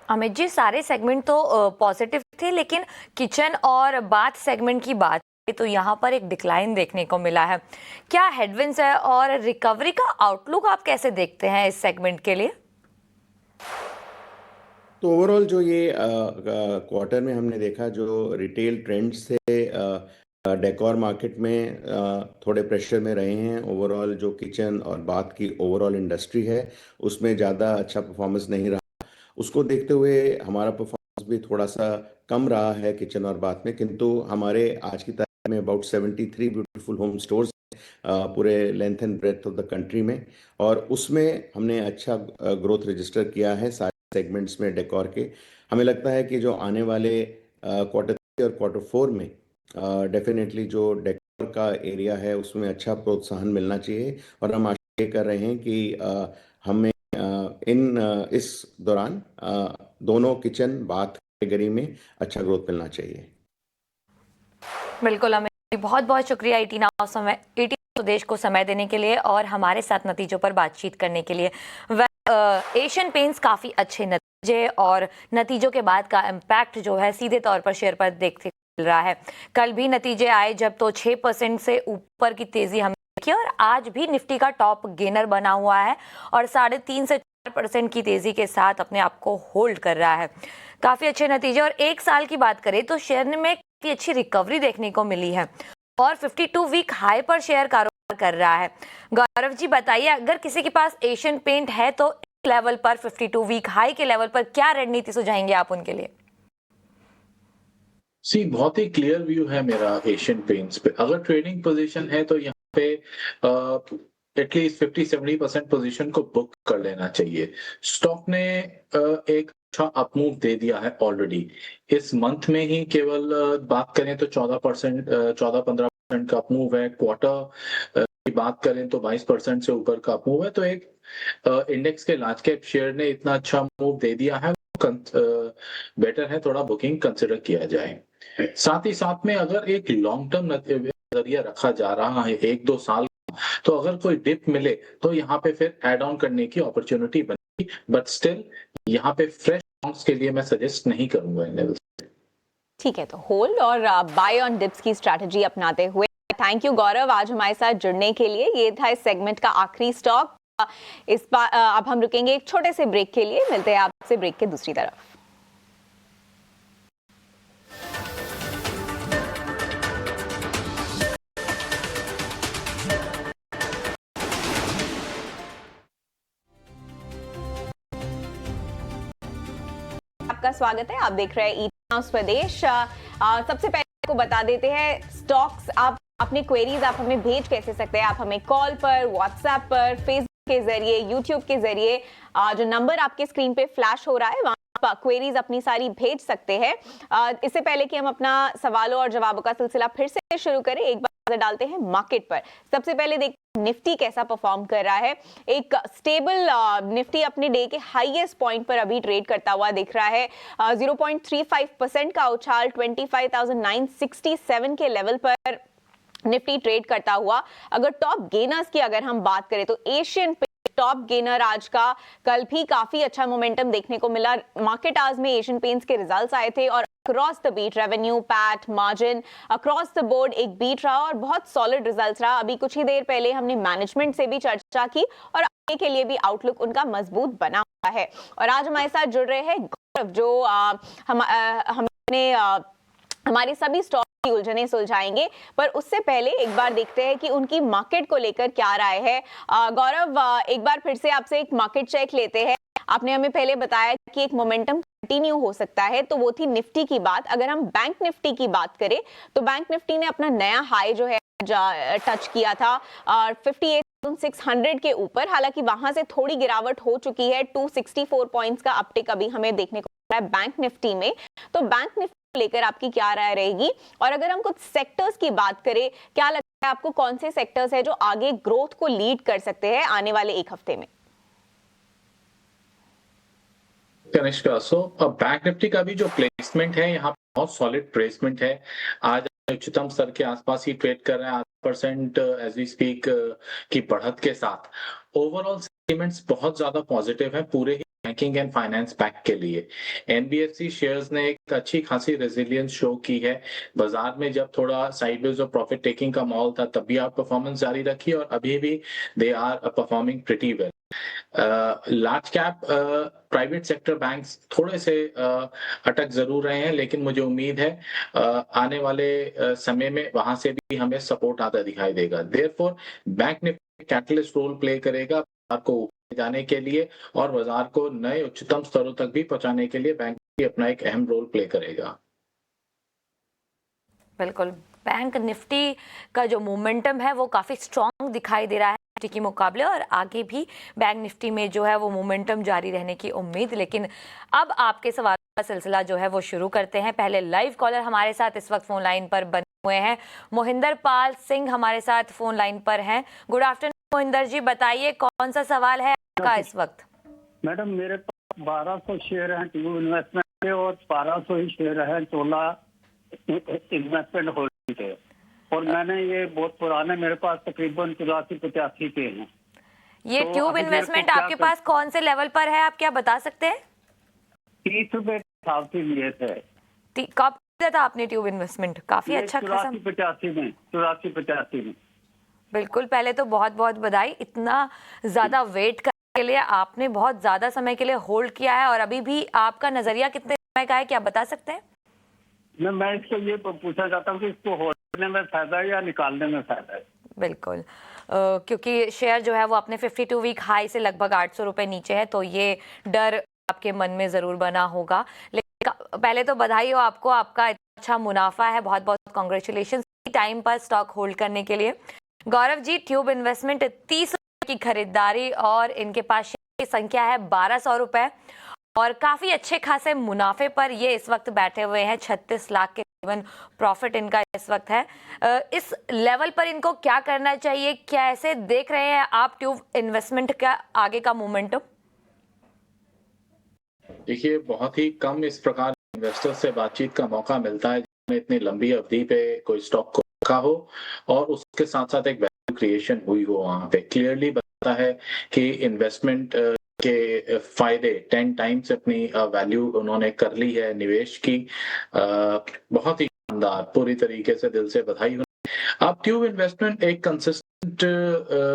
अमित जी, सारे सेगमेंट तो पॉजिटिव थे, लेकिन किचन और बाथ सेगमेंट की बात तो यहाँ पर एक डिक्लाइन देखने को मिला है। क्या हेडविंड्स है और रिकवरी का आउटलुक आप कैसे देखते हैं इस सेगमेंट के लिए?
तो ओवरऑल जो ये क्वार्टर में हमने देखा जो रिटेल ट्रेंड्स थे डेकोर मार्केट में थोड़े प्रेशर में रहे हैं। ओवरऑल जो किचन और बाथ की ओवरऑल इंडस्ट्री है उसमें ज़्यादा अच्छा परफॉर्मेंस नहीं रहा। उसको देखते हुए हमारा परफॉर्मेंस भी थोड़ा सा कम रहा है किचन और बाथ में, किंतु हमारे आज की तारीख में अबाउट 73 ब्यूटीफुल होम स्टोर्स पूरे length and breadth of the country में और उसमें हमने अच्छा ग्रोथ रजिस्टर किया है सारे सेगमेंट्स में डेकोर के। हमें लगता है कि जो आने वाले Q3 और Q4 में डेफिनेटली जो डेकोर का एरिया है उसमें अच्छा प्रोत्साहन मिलना चाहिए और हम आशा ये कर रहे हैं कि हमें इस दौरान दोनों किचन बाथ कैटेगरी में अच्छा ग्रोथ मिलना चाहिए।
बिल्कुल अमित जी, बहुत बहुत शुक्रिया ईटी स्वदेश को समय देने के लिए और हमारे साथ नतीजों पर बातचीत करने के लिए। एशियन पेंट्स काफ़ी अच्छे नतीजे और नतीजों के बाद का इम्पैक्ट जो है सीधे तौर पर शेयर पर देखने को मिल रहा है। कल भी नतीजे आए जब तो 6% से ऊपर की तेज़ी हमने देखी और आज भी निफ्टी का टॉप गेनर बना हुआ है और 3.5 से 4% की तेज़ी के साथ अपने आप को होल्ड कर रहा है। काफ़ी अच्छे नतीजे और एक साल की बात करें तो शेयर में काफ़ी अच्छी रिकवरी देखने को मिली है और 52 वीक हाई पर शेयर कारोबार कर रहा है। गौरव जी बताइए, अगर किसी के पास एशियन पेंट है तो इस लेवल पर 52 वीक हाई के लेवल पर क्या रणनीति सुझाएंगे आप उनके लिए?
बहुत ही क्लियर व्यू है मेरा एशियन पेंट्स पे। अगर ट्रेडिंग पोजीशन है तो यहाँ पे एटलीस्ट 50-70% पोजीशन को बुक कर लेना चाहिए। स्टॉक ने एक अच्छा अपमूव दे दिया है ऑलरेडी। इस मंथ में ही केवल बात करें तो 14-15% का अपमूव है। क्वार्टर की बात करें तो 22% से ऊपर का अपमूव है। तो एक इंडेक्स के लार्ज कैप शेयर ने इतना अच्छा मूव दे दिया है, बेटर है थोड़ा बुकिंग कंसिडर किया जाए। साथ ही साथ में अगर एक लॉन्ग टर्म नजरिया रखा जा रहा है 1-2 साल, तो अगर कोई डिप मिले तो यहाँ पे फिर एड ऑन करने की अपॉर्चुनिटी बनेगी, बट स्टिल यहाँ पे फ्रेश लॉन्ग्स के लिए मैं सजेस्ट नहीं करूंगा इन लेवल्स।
ठीक है, तो होल्ड और बाय ऑन डिप्स की स्ट्रैटेजी अपनाते हुए थैंक यू गौरव आज हमारे साथ जुड़ने के लिए। ये था इस सेगमेंट का आखिरी स्टॉक। इस बार अब हम रुकेंगे एक छोटे से ब्रेक के लिए। मिलते हैं आपसे ब्रेक के दूसरी तरफ। आपका स्वागत है, आप देख रहे हैं ईटी स्वदेश। सबसे पहले आपको बता देते हैं स्टॉक्स आप अपने क्वेरीज आप हमें भेज कैसे सकते हैं। आप हमें कॉल पर, व्हाट्सएप पर, फेसबुक के जरिए, यूट्यूब के जरिए जो नंबर आपके स्क्रीन पे फ्लैश हो रहा है वहां क्वेरीज अपनी सारी भेज सकते हैं। इससे पहले कि हम अपना सवालों और जवाबों का सिलसिला फिर से शुरू करें, एक बार नजर डालते हैं मार्केट पर। सबसे पहले देखते हैं निफ्टी कैसा परफॉर्म कर रहा है। एक स्टेबल निफ्टी अपने डे के हाईएस्ट पॉइंट पर अभी ट्रेड करता हुआ दिख रहा है। 0.35% का उछाल 25,967 के लेवल पर निफ्टी ट्रेड करता हुआ। अगर टॉप गेनर्स की अगर हम बात करें तो एशियन टॉप गेनर आज का, कल भी काफी अच्छा मोमेंटम देखने को मिला। मार्केट आज में एशियन पेंट्स के रिजल्ट्स आए थे और across the beat revenue, PAT, margin across the board एक बीट रहा और बहुत सॉलिड रिजल्ट्स रहा। अभी कुछ ही देर पहले हमने मैनेजमेंट से भी चर्चा की और आगे के लिए भी आउटलुक उनका मजबूत बना हुआ है। और आज हमारे साथ जुड़ रहे हैं गौरव जो हमने हमारे सभी स्टॉक की उलझने सुलझाएंगे, पर उससे पहले एक बार देखते हैं कि उनकी मार्केट को लेकर क्या राय है। गौरव, एक बार फिर से आपसे एक मार्केट चेक लेते हैं। आपने हमें पहले बताया कि एक मोमेंटम कंटिन्यू हो सकता है, तो वो थी निफ्टी की बात। अगर हम बैंक निफ्टी की बात करें तो बैंक निफ्टी ने अपना नया हाई जो है टच किया था 58,600 के ऊपर। हालांकि वहां से थोड़ी गिरावट हो चुकी है, 264 पॉइंट्स का अपटिक अभी हमें देखने को रहा है बैंक निफ्टी में, तो बैंक निफ्टी को लेकर आपकी क्या राय रहेगी? और अगर हम कुछ सेक्टर्स की बात करें, क्या लगता है आपको कौन से सेक्टर्स है जो आगे ग्रोथ को लीड कर सकते हैं आने वाले एक हफ्ते में?
कनिष्का, सो बैंक निफ्टी का भी जो प्लेसमेंट है यहाँ बहुत सॉलिड प्लेसमेंट है। आज उच्चतम स्तर के आसपास ही ट्रेड कर रहे हैं, 8% एज वी स्पीक की बढ़त के साथ। ओवरऑल सेंटिमेंट्स बहुत ज्यादा पॉजिटिव है पूरे ही बैंकिंग एंड फाइनेंस बैंक के लिए। एनबीएफसी शेयर्स ने एक अच्छी खासी रेजिलियंस शो की है। बाजार में जब थोड़ा साइडवेज और प्रॉफिट टेकिंग का माहौल था तब भी आप परफॉर्मेंस जारी रखी और अभी भी they are performing pretty well. Large cap private sector banks थोड़े से अटक जरूर रहे हैं, लेकिन मुझे उम्मीद है आने वाले समय में वहां से भी हमें सपोर्ट आता दिखाई देगा। Therefore bank Nifty catalyst role play करेगा बाजार को ऊपर जाने के लिए और बाजार को नए उच्चतम स्तरों तक भी पहुंचाने के लिए बैंक भी अपना एक अहम रोल प्ले करेगा।
बिल्कुल, बैंक निफ्टी का जो मोमेंटम है वो काफ़ी स्ट्रॉन्ग दिखाई दे रहा है निफ्टी के मुकाबले, और आगे भी बैंक निफ्टी में जो है वो मोमेंटम जारी रहने की उम्मीद। लेकिन अब आपके सवाल का सिलसिला जो है वो शुरू करते हैं। पहले लाइव कॉलर हमारे साथ इस वक्त फोन लाइन पर बने हुए हैं। मोहिंदर पाल सिंह हमारे साथ फोन लाइन पर हैं। गुड आफ्टरनून मोहिंदर जी, बताइए कौन सा सवाल है आपका इस वक्त?
मैडम, मेरे पास 1200 शेयर हैं ट्यूब इन्वेस्टमेंट के और 1200 ही शेयर हैं चोला इन्वेस्टमेंट होल्डिंग के, और मैंने ये बहुत पुराने, मेरे पास तकरीबन 84-85 के हैं।
ये
तो
ट्यूब
अभी मेरे को
इन्वेस्टमेंट
क्या
आपके पास कौन से लेवल पर है, आप क्या बता सकते हैं?
30 रुपए के हिसाब से लिए थे।
कब दिया था आपने ट्यूब इन्वेस्टमेंट? काफी
ये
अच्छा खासा।
84-85 में।
बिल्कुल, पहले तो बहुत बहुत बधाई, इतना ज्यादा वेट करने के लिए। आपने बहुत ज्यादा समय के लिए होल्ड किया है और अभी भी आपका नजरिया कितने समय का है, क्या बता सकते हैं?
मैं इसको ये पूछना चाहता हूँ कि इसको होल्ड करने में फायदा है या निकालने में फायदा है?
बिल्कुल, क्योंकि शेयर जो है वो अपने 52 वीक हाई से लगभग 800 रुपए नीचे है, तो ये डर आपके मन में जरूर बना होगा। लेकिन पहले तो बधाई हो आपको, आपका इतना अच्छा मुनाफा है, बहुत बहुत कॉन्ग्रेचुलेशन टाइम पर स्टॉक होल्ड करने के लिए। गौरव जी, ट्यूब इन्वेस्टमेंट 30 रुपए की खरीदारी और इनके पास शेयर की संख्या है 1200 रुपए और काफी अच्छे खासे मुनाफे पर ये इस वक्त बैठे हुए हैं। 36 लाख के करीबन प्रॉफिट इनका इस वक्त है। इस लेवल पर इनको क्या करना चाहिए, कैसे देख रहे हैं आप ट्यूब इन्वेस्टमेंट का आगे का मोमेंटम?
देखिए, बहुत ही कम इस प्रकार इन्वेस्टर से बातचीत का मौका मिलता है जिन्होंने इतनी लंबी अवधि पे कोई स्टॉक को रखा हो और उसके साथ साथ एक वैल्यू क्रिएशन हुई हो। वहां पे क्लियरली बताता है कि इन्वेस्टमेंट के फायदे 10 टाइम्स अपनी वैल्यू उन्होंने कर ली है निवेश की। बहुत ही शानदार, पूरी तरीके से दिल से बधाई। अब ट्यूब इन्वेस्टमेंट एक कंसिस्टेंट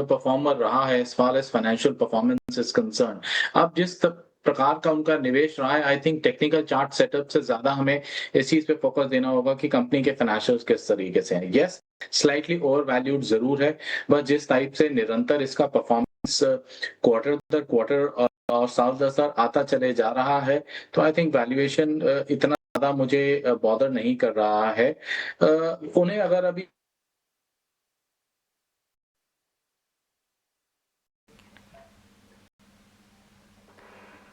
परफॉर्मर रहा है as far as financial performance is concern. अब जिस प्रकार का उनका निवेश रहा है, I think technical chart setup से ज्यादा हमें इस चीज पे फोकस देना होगा कि कंपनी के फाइनेंशियल्स किस तरीके से हैं। यस, स्लाइटली ओवर वैल्यूड जरूर है, बट जिस टाइप से निरंतर इसका परफॉर्मेंस क्वार्टर दर क्वार्टर और साल दर साल आता चले जा रहा है, तो आई थिंक वैल्यूएशन इतना ज्यादा मुझे बॉदर नहीं कर रहा है। उन्हें अगर अभी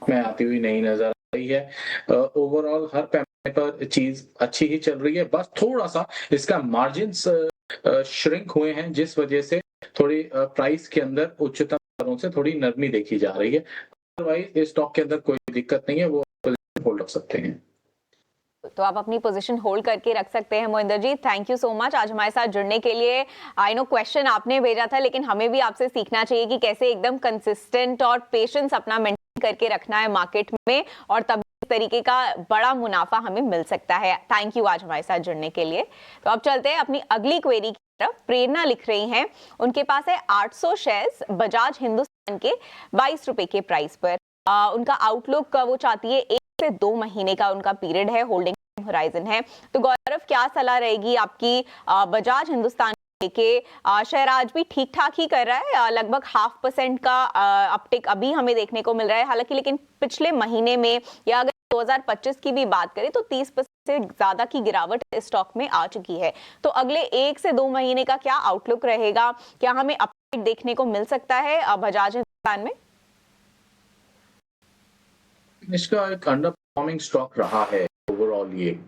में आती हुई नहीं नजर आ रही है। ओवरऑल हर पैमाने पर चीज अच्छी ही चल रही है, बस थोड़ा सा इसका मार्जिन्स श्रिंक हुए हैं जिस वजह से थोड़ी प्राइस के अंदर उच्चतम स्तरों से थोड़ी नरमी देखी जा रही है। अदरवाइज इस स्टॉक के अंदर कोई दिक्कत नहीं है, वो होल्ड रख सकते हैं।
तो आप अपनी पोजीशन होल्ड करके रख सकते हैं। मोहिंदर जी, थैंक यू सो मच आज हमारे साथ जुड़ने के लिए। आई नो क्वेश्चन आपने भेजा था, लेकिन हमें भी आपसे सीखना चाहिए कि कैसे एकदम कंसिस्टेंट और पेशेंस अपना मेंटेन करके रखना है मार्केट में, और तब इस तरीके का बड़ा मुनाफा हमें मिल सकता है। थैंक यू आज हमारे साथ जुड़ने के लिए। तो अब चलते हैं अपनी अगली क्वेरी की तरफ। प्रेरणा लिख रही हैं, उनके पास है 800 शेयर्स बजाज हिंदुस्तान के 22 रुपए के प्राइस पर। उनका आउटलुक वो चाहती है 1 से 2 महीने का उनका पीरियड है, होल्डिंग होराइजन है। तो गौरव, क्या सलाह रहेगी आपकी? बजाज हिंदुस्तान के शेयर आज भी ठीक ठाक ही कर रहा है, लगभग 0.5% का अपटिक अभी हमें देखने को मिल रहा है हालांकि, लेकिन पिछले महीने में या अगर 2025 की भी बात करें तो 30% से ज्यादा की गिरावट इस स्टॉक में आ चुकी है। तो अगले 1 से 2 महीने का क्या आउटलुक रहेगा? क्या हमें अपडेट देखने को मिल सकता है बजाज हिंदुस्तान में?
इसका एक अंडर परफॉर्मिंग स्टॉक रहा है ओवरऑल ये,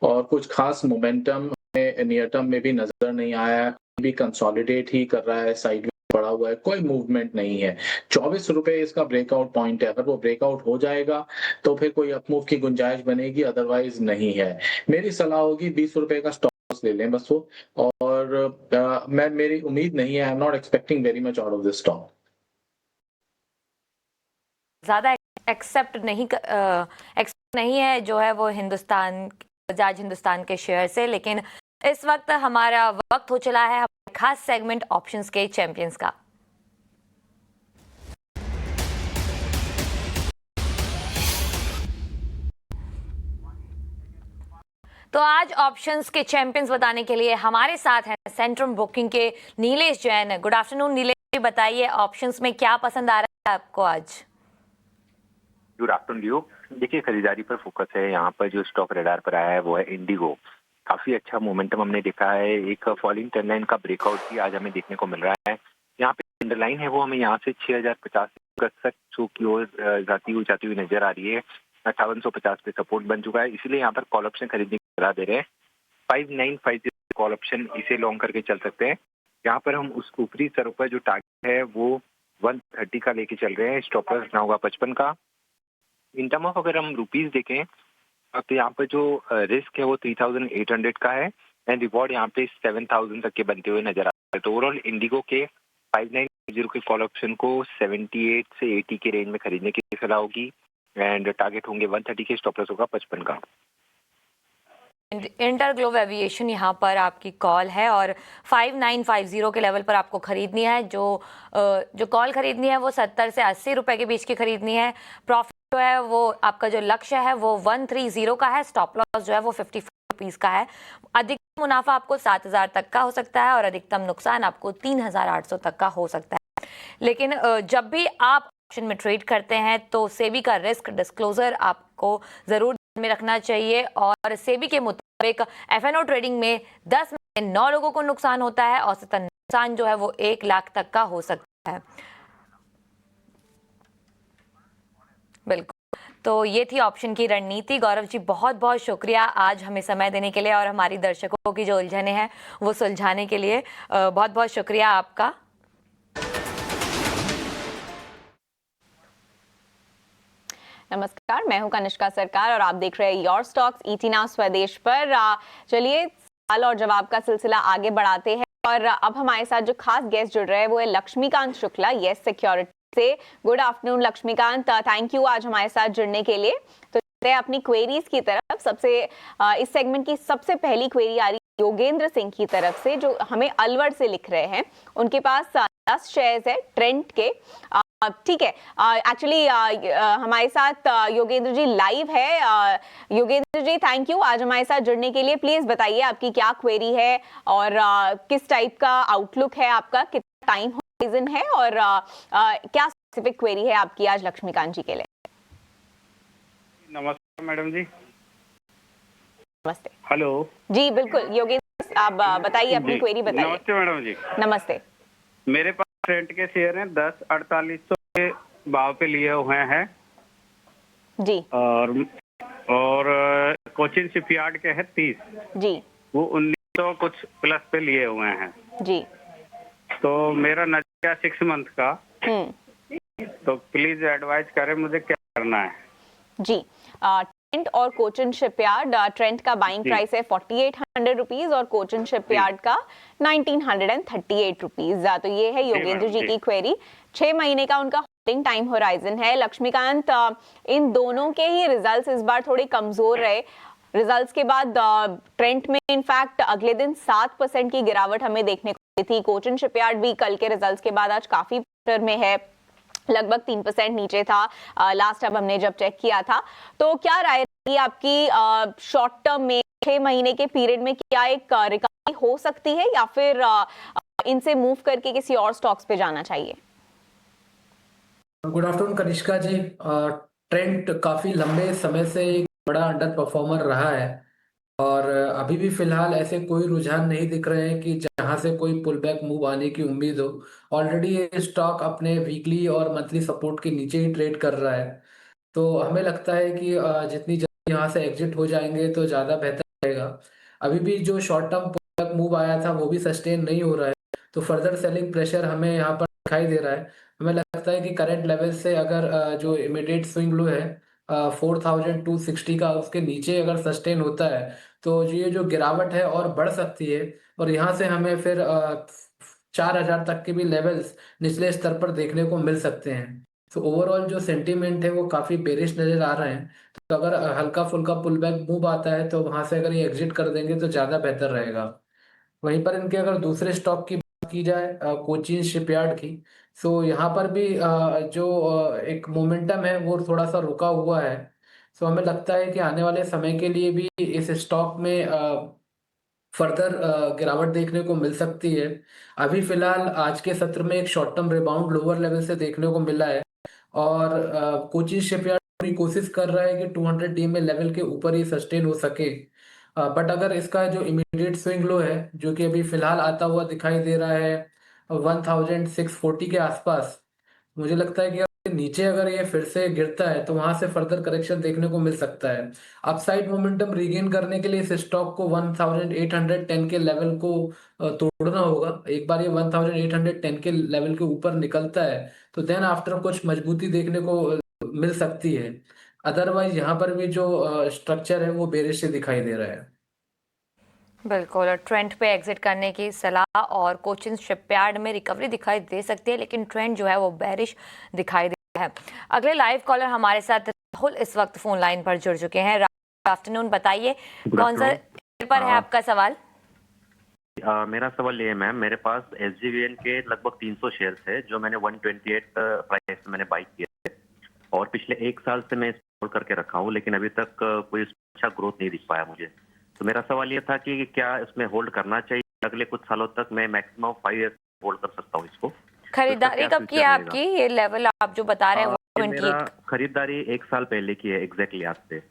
और कुछ खास मोमेंटम नियर टर्म में भी नजर नहीं आया है, भी कंसोलिडेट ही कर रहा है, साइड में पड़ा हुआ है, कोई मूवमेंट नहीं है। 24 रुपए इसका ब्रेकआउट पॉइंट है, अगर वो ब्रेकआउट हो जाएगा तो फिर कोई अपमूव की गुंजाइश बनेगी, अदरवाइज नहीं है। मेरी सलाह होगी 20 रुपए का स्टॉप लॉस ले लें बस वो, और मेरी उम्मीद नहीं है, I am not expecting very much out of this stock.
ज़्यादा एक्सेप्ट नहीं है जो है वो बजाज हिंदुस्तान के शेयर से, लेकिन इस वक्त हमारा वक्त हो चला है हमारे खास सेगमेंट ऑप्शंस के चैंपियंस का। तो आज ऑप्शंस के चैंपियंस बताने के लिए हमारे साथ हैं सेंट्रम ब्रोकिंग के नीलेश जैन। गुड आफ्टरनून नीलेश जी, बताइए ऑप्शंस में क्या पसंद आ रहा है आपको आज?
गुड आफ्टरनून लियो। देखिए, खरीदारी पर फोकस है। यहाँ पर जो स्टॉक रडार पर आया है वो है इंडिगो। काफी अच्छा मोमेंटम हमने देखा है, एक फॉलिंग ट्रेंड लाइन का ब्रेकआउट भी आज हमें देखने को मिल रहा है। यहाँ पे अंडरलाइन है वो हमें यहाँ से 6050 की ओर जाती हुई नजर आ रही है। 5850 पे सपोर्ट बन चुका है, इसीलिए यहाँ पर कॉल ऑप्शन खरीदने की सलाह दे रहे हैं। 5950 कॉल ऑप्शन इसे लॉन्ग करके चल सकते हैं। यहाँ पर हम उस ऊपरी स्तरों पर जो टारगेट है वो 130 का लेके चल रहे हैं। स्टॉप लॉस ना होगा 55 का। इन टर्म ऑफ अगर हम रुपीज देखें तो यहाँ पर जो रिस्क है वो 3800 का है, एंड रिवॉर्ड यहाँ पे 7000 तक के बनते हुए नजर आ रहा है। तो ओवरऑल इंडिगो के 5950 के कॉल ऑप्शन को 78 से 80 के रेंज में खरीदने की सलाह होगी, एंड टारगेट होंगे 130 के, स्टॉप लॉस होगा 55 का।
इंटरग्लोब एविएशन यहाँ पर आपकी कॉल है और 5950 के लेवल पर आपको खरीदनी है। जो कॉल खरीदनी है वो 70 से 80 रुपए के बीच की खरीदनी है। प्रॉफिट जो है वो आपका जो लक्ष्य है वो 130 का है। स्टॉप लॉस जो है वो 55 रुपीज का है। अधिकतम मुनाफा आपको 7000 तक का हो सकता है और अधिकतम नुकसान आपको 3800 तक का हो सकता है। लेकिन जब भी आप ऑप्शन में ट्रेड करते हैं तो सेबी का रिस्क डिस्क्लोजर आपको जरूर ध्यान में रखना चाहिए, और सेबी के मुताबिक एफएनओ ट्रेडिंग में 10 में 9 लोगों को नुकसान होता है। औसतन नुकसान जो है वो 1 लाख तक का हो सकता है। बिल्कुल, तो ये थी ऑप्शन की रणनीति। गौरव जी, बहुत बहुत शुक्रिया आज हमें समय देने के लिए और हमारी दर्शकों की जो उलझने हैं वो सुलझाने के लिए। बहुत बहुत शुक्रिया आपका।
नमस्कार, मैं हूं कनिष्का सरकार और आप देख रहे हैं योर स्टॉक्स ईटी नाउ स्वदेश पर। चलिए सवाल और जवाब का सिलसिला आगे बढ़ाते हैं और अब हमारे साथ जो खास गेस्ट जुड़ रहे हैं वो है लक्ष्मीकांत शुक्ला, यस सिक्योरिटी से। Good afternoon Laxmikant, thank you आज हमारे साथ जुड़ने के लिए। तो चलते हैं अपनी क्वेरीज की तरफ। इस सेगमेंट की सबसे पहली क्वेरी आ रही है योगेंद्र सिंह की तरफ से, जो हमें अलवर से लिख रहे हैं। उनके पास 10 शेयर्स है ट्रेंट के। ठीक है, एक्चुअली हमारे साथ योगेंद्र जी लाइव है। योगेंद्र जी, थैंक यू आज हमारे साथ जुड़ने के लिए। प्लीज बताइए आपकी क्या क्वेरी है और किस टाइप का आउटलुक है आपका, कितना टाइम होराइजन है और क्या स्पेसिफिक क्वेरी है आपकी आज लक्ष्मीकांत जी के लिए।
नमस्कार मैडम जी।
नमस्ते।
हेलो
जी बिल्कुल योगेंद्र, आप बताइए अपनी क्वेरी बताइए।
नमस्ते मैडम जी।
नमस्ते।
मेरे पास ट्रेंट के शेयर हैं 10,4800 के भाव पे लिए हुए हैं
जी।
और कोचिन शिपयार्ड के हैं 30,
जी।
वो 1900 कुछ प्लस पे लिए हुए हैं
जी।
तो मेरा नजरिया 6 मंथ का, तो प्लीज एडवाइस करें मुझे क्या करना है।
जी, ट्रेंट और कोचिन शिपयार्ड, ट्रेंट का बाइंग प्राइस है 4800 रुपीज और कोचिन शिपयार्ड का 1938 रुपीज। तो ये है योगेंद्र जी की क्वेरी। 6 महीने का उनका होल्डिंग टाइम होराइजन है। लक्ष्मीकांत, इन दोनों के ही रिजल्ट्स इस बार थोड़े कमजोर रहे। रिजल्ट्स के बाद ट्रेंट में इनफैक्ट अगले दिन 7% की गिरावट हमें देखने को मिली थी। कोचिन शिपयार्ड भी कल के रिजल्ट्स के बाद आज काफी प्रेशर में है, लगभग 3% नीचे था लास्ट टाइम हमने जब चेक किया था। तो क्या राय रही आपकी शॉर्ट टर्म में 6 महीने के पीरियड में, क्या एक रिकवरी हो सकती है या फिर इनसे मूव करके किसी और स्टॉक्स पे जाना चाहिए?
गुड आफ्टरनून कनिष्का जी। ट्रेंट काफी लंबे समय से एक बड़ा अंडर परफॉर्मर रहा है और अभी भी फिलहाल ऐसे कोई रुझान नहीं दिख रहे हैं कि जहां से कोई पुल बैक मूव आने की उम्मीद हो। ऑलरेडी ये स्टॉक अपने वीकली और मंथली सपोर्ट के नीचे ही ट्रेड कर रहा है। तो हमें लगता है कि जितनी जल्दी यहाँ से एग्जिट हो जाएंगे तो ज़्यादा बेहतर रहेगा। अभी भी जो शॉर्ट टर्म मूव आया था वो भी सस्टेन नहीं हो रहा है, तो फर्दर सेलिंग प्रेशर हमें यहाँ पर दिखाई दे रहा है। हमें लगता है कि करंट लेवल से अगर जो इमीडिएट स्विंग लो है 4260 का, उसके नीचे अगर सस्टेन होता है तो ये जो गिरावट है और बढ़ सकती है, और यहाँ से हमें फिर 4000 तक के भी लेवल्स निचले स्तर पर देखने को मिल सकते हैं। तो ओवरऑल जो सेंटीमेंट है वो काफी बेरिश नजर आ रहे हैं। तो अगर हल्का फुल्का पुल बैक मूव आता है तो वहां से अगर ये एग्जिट कर देंगे तो ज्यादा बेहतर रहेगा। वहीं पर इनके अगर दूसरे स्टॉक की बात की जाए कोचीन शिपयार्ड की, तो यहाँ पर भी जो एक मोमेंटम है वो थोड़ा सा रुका हुआ है। तो हमें लगता है कि आने वाले समय के लिए भी इस स्टॉक में फर्दर गिरावट देखने को मिल सकती है। अभी फिलहाल आज के सत्र में एक short term rebound lower level से देखने को मिला है, और कोचिन शिपयार्ड पूरी कोशिश कर रहा है कि 200 डीएमए लेवल के ऊपर ही सस्टेन हो सके। बट अगर इसका जो इमीडिएट स्विंग लो है जो कि अभी फिलहाल आता हुआ दिखाई दे रहा है 1640 के आसपास, मुझे लगता है कि अगर नीचे अगर ये फिर से गिरता है तो वहां से फर्दर करेक्शन देखने को मिल सकता है। अपसाइड मोमेंटम रीगेन करने के लिए इस स्टॉक को 1810 के लेवल को तोड़ना होगा। एक बार ये 1810 के लेवल के ऊपर निकलता है तो देन आफ्टर कुछ मजबूती देखने को मिल सकती है। अदरवाइज यहाँ पर भी जो स्ट्रक्चर है वो बेरिश से दिखाई दे रहा है।
बिल्कुल, और ट्रेंड पे एग्जिट करने की सलाह, और कोचिन शिपयार्ड में रिकवरी दिखाई दे सकती है लेकिन ट्रेंड जो है वो बेरिश दिखाई दे रहा है। अगले लाइव कॉलर हमारे साथ राहुल इस वक्त फोन लाइन पर जुड़ चुके हैं। गुड आफ्टरनून, बताइए कौन सा शेयर पर है आपका सवाल?
मेरा सवाल ये है मैम, मेरे पास SGVN के लगभग 300 शेयर्स है जो मैंने 128 प्राइस में मैंने बाई किया है, और पिछले 1 साल से मैं होल्ड करके रखा हूँ, लेकिन अभी तक कोई अच्छा ग्रोथ नहीं दिख पाया मुझे। तो मेरा सवाल ये था कि क्या इसमें होल्ड करना चाहिए? अगले कुछ सालों तक मैं मैक्सिमम 5 ईयर्स होल्ड कर सकता हूँ इसको।
खरीदारी कब की है आपकी? ये लेवल आप जो बता रहे हैं
ये मेरा खरीदारी 1 साल पहले की है, एग्जैक्टली आज से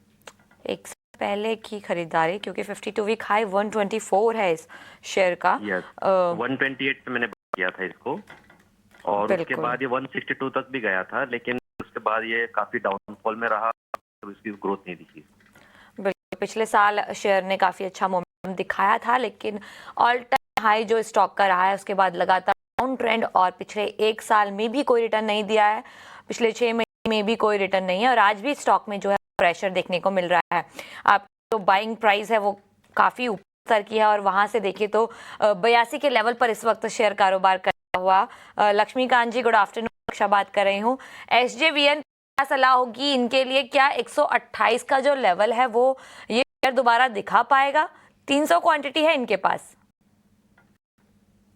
1 साल पहले की खरीदारी, क्योंकि 52 वीक हाई 124 है इस शेयर का।
128 पे मैंने किया था इसको, और उसके बाद ये 162 तक भी गया था, लेकिन उसके बाद ये काफी डाउनफॉल में रहा, तो इसकी ग्रोथ नहीं दिखी।
बिल्कुल, पिछले साल शेयर ने काफी अच्छा मोमेंटम दिखाया था, लेकिन ऑल टाइम हाई जो स्टॉक का रहा है उसके बाद लगातार डाउन ट्रेंड, और पिछले 1 साल में भी कोई रिटर्न नहीं दिया है, पिछले 6 महीने में भी कोई रिटर्न नहीं है, और आज भी स्टॉक में जो है प्रेशर देखने को मिल रहा है। आप जो बाइंग प्राइस है वो काफी ऊपर की है, और वहां से देखिए तो 82 के लेवल पर इस वक्त शेयर कारोबार करता हुआ। लक्ष्मीकांत जी, गुड आफ्टरनून, रक्षा बात कर रही हूँ। SJVN क्या सलाह होगी इनके लिए? क्या 128 का जो लेवल है वो ये शेयर दोबारा दिखा पाएगा? 300 क्वांटिटी है इनके पास।